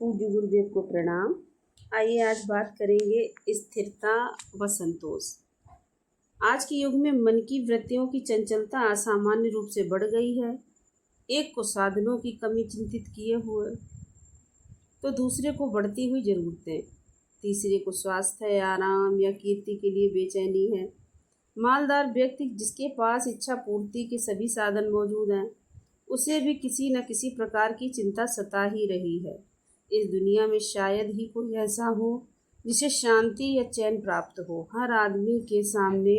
पूज्य गुरुदेव को प्रणाम। आइए आज बात करेंगे स्थिरता व संतोष। आज के युग में मन की वृत्तियों की चंचलता असामान्य रूप से बढ़ गई है। एक को साधनों की कमी चिंतित किए हुए तो दूसरे को बढ़ती हुई जरूरतें, तीसरे को स्वास्थ्य, आराम या कीर्ति के लिए बेचैनी है। मालदार व्यक्ति जिसके पास इच्छा पूर्ति के सभी साधन मौजूद हैं, उसे भी किसी न किसी प्रकार की चिंता सता ही रही है। इस दुनिया में शायद ही कोई ऐसा हो जिसे शांति या चैन प्राप्त हो। हर आदमी के सामने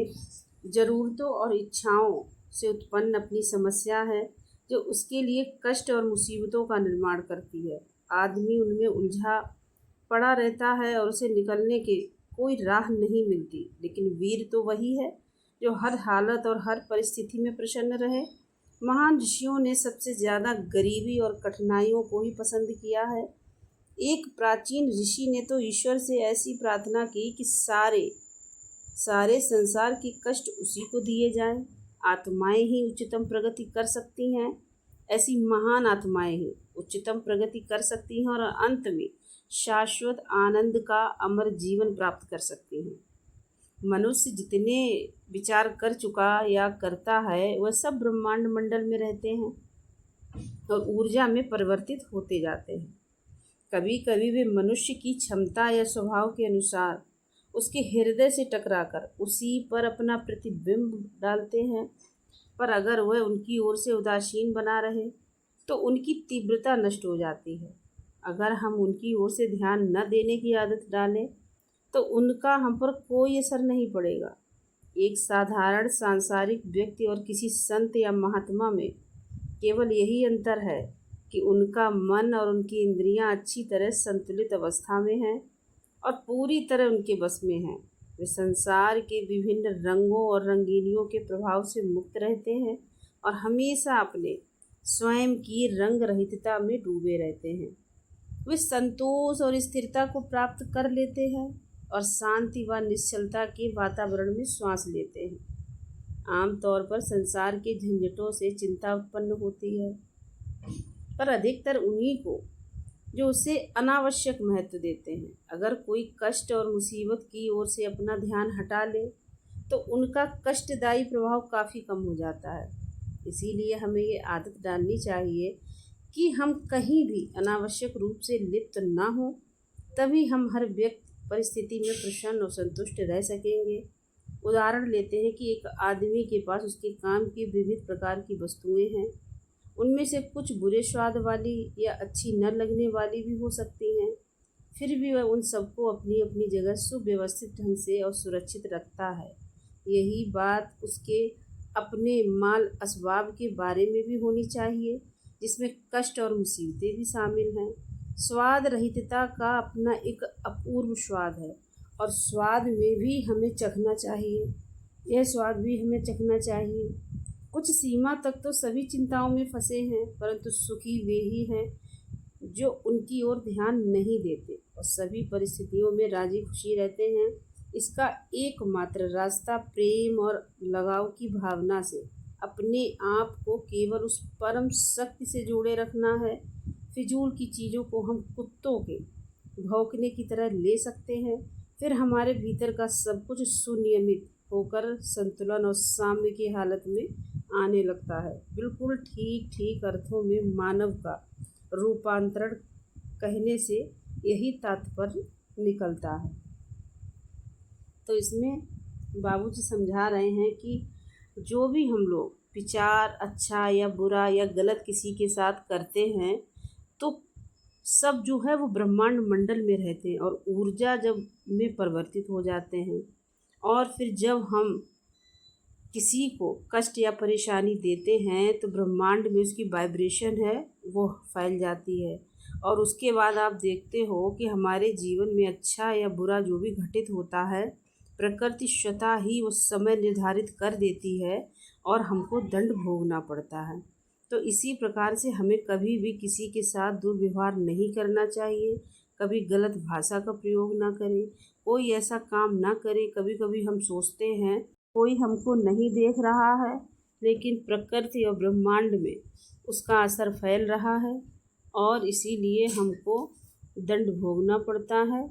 ज़रूरतों और इच्छाओं से उत्पन्न अपनी समस्या है, जो उसके लिए कष्ट और मुसीबतों का निर्माण करती है। आदमी उनमें उलझा पड़ा रहता है और उसे निकलने की कोई राह नहीं मिलती। लेकिन वीर तो वही है जो हर हालत और हर परिस्थिति में प्रसन्न रहे। महान ऋषियों ने सबसे ज़्यादा गरीबी और कठिनाइयों को ही पसंद किया है। एक प्राचीन ऋषि ने तो ईश्वर से ऐसी प्रार्थना की कि सारे संसार के कष्ट उसी को दिए जाएं। आत्माएं ही उच्चतम प्रगति कर सकती हैं। ऐसी महान आत्माएं ही उच्चतम प्रगति कर सकती हैं और अंत में शाश्वत आनंद का अमर जीवन प्राप्त कर सकती हैं। मनुष्य जितने विचार कर चुका या करता है, वह सब ब्रह्मांड मंडल में रहते हैं और ऊर्जा में परिवर्तित होते जाते हैं। कभी कभी वे मनुष्य की क्षमता या स्वभाव के अनुसार उसके हृदय से टकराकर उसी पर अपना प्रतिबिंब डालते हैं। पर अगर वह उनकी ओर से उदासीन बना रहे तो उनकी तीव्रता नष्ट हो जाती है। अगर हम उनकी ओर से ध्यान न देने की आदत डालें तो उनका हम पर कोई असर नहीं पड़ेगा। एक साधारण सांसारिक व्यक्ति और किसी संत या महात्मा में केवल यही अंतर है कि उनका मन और उनकी इंद्रियां अच्छी तरह संतुलित अवस्था में हैं और पूरी तरह उनके बस में हैं। वे संसार के विभिन्न रंगों और रंगीनियों के प्रभाव से मुक्त रहते हैं और हमेशा अपने स्वयं की रंग रहितता में डूबे रहते हैं। वे संतोष और स्थिरता को प्राप्त कर लेते हैं और शांति व निश्चलता के वातावरण में श्वास लेते हैं। आमतौर पर संसार के झंझटों से चिंता उत्पन्न होती है, पर अधिकतर उन्हीं को जो उसे अनावश्यक महत्व देते हैं। अगर कोई कष्ट और मुसीबत की ओर से अपना ध्यान हटा ले तो उनका कष्टदायी प्रभाव काफ़ी कम हो जाता है। इसीलिए हमें ये आदत डालनी चाहिए कि हम कहीं भी अनावश्यक रूप से लिप्त ना हो, तभी हम हर व्यक्ति परिस्थिति में प्रसन्न और संतुष्ट रह सकेंगे। उदाहरण लेते हैं कि एक आदमी के पास उसके काम की विविध प्रकार की वस्तुएं हैं। उनमें से कुछ बुरे स्वाद वाली या अच्छी न लगने वाली भी हो सकती हैं। फिर भी वह उन सबको अपनी अपनी जगह सुव्यवस्थित ढंग से और सुरक्षित रखता है। यही बात उसके अपने माल असबाब के बारे में भी होनी चाहिए, जिसमें कष्ट और मुसीबतें भी शामिल हैं। स्वाद रहितता का अपना एक अपूर्व स्वाद है और स्वाद में भी हमें चखना चाहिए। यह स्वाद भी हमें चखना चाहिए। कुछ सीमा तक तो सभी चिंताओं में फंसे हैं, परंतु सुखी वे ही हैं जो उनकी ओर ध्यान नहीं देते और सभी परिस्थितियों में राजी खुशी रहते हैं। इसका एकमात्र रास्ता प्रेम और लगाव की भावना से अपने आप को केवल उस परम शक्ति से जोड़े रखना है। फिजूल की चीज़ों को हम कुत्तों के भौंकने की तरह ले सकते हैं, फिर हमारे भीतर का सब कुछ सुनियमित होकर संतुलन और साम्य की हालत में आने लगता है। बिल्कुल ठीक अर्थों में मानव का रूपांतरण कहने से यही तात्पर्य निकलता है। तो इसमें बाबूजी समझा रहे हैं कि जो भी हम लोग विचार अच्छा या बुरा या गलत किसी के साथ करते हैं, तो सब जो है वो ब्रह्मांड मंडल में रहते हैं और ऊर्जा जब में परिवर्तित हो जाते हैं। और फिर जब हम किसी को कष्ट या परेशानी देते हैं तो ब्रह्मांड में उसकी वाइब्रेशन है वो फैल जाती है और उसके बाद आप देखते हो कि हमारे जीवन में अच्छा या बुरा जो भी घटित होता है, प्रकृति स्वतः ही उस समय निर्धारित कर देती है और हमको दंड भोगना पड़ता है। तो इसी प्रकार से हमें कभी भी किसी के साथ दुर्व्यवहार नहीं करना चाहिए, कभी गलत भाषा का प्रयोग ना करें, कोई ऐसा काम ना करें। कभी कभी हम सोचते हैं कोई हमको नहीं देख रहा है, लेकिन प्रकृति और ब्रह्मांड में उसका असर फैल रहा है और इसीलिए हमको दंड भोगना पड़ता है।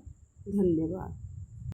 धन्यवाद।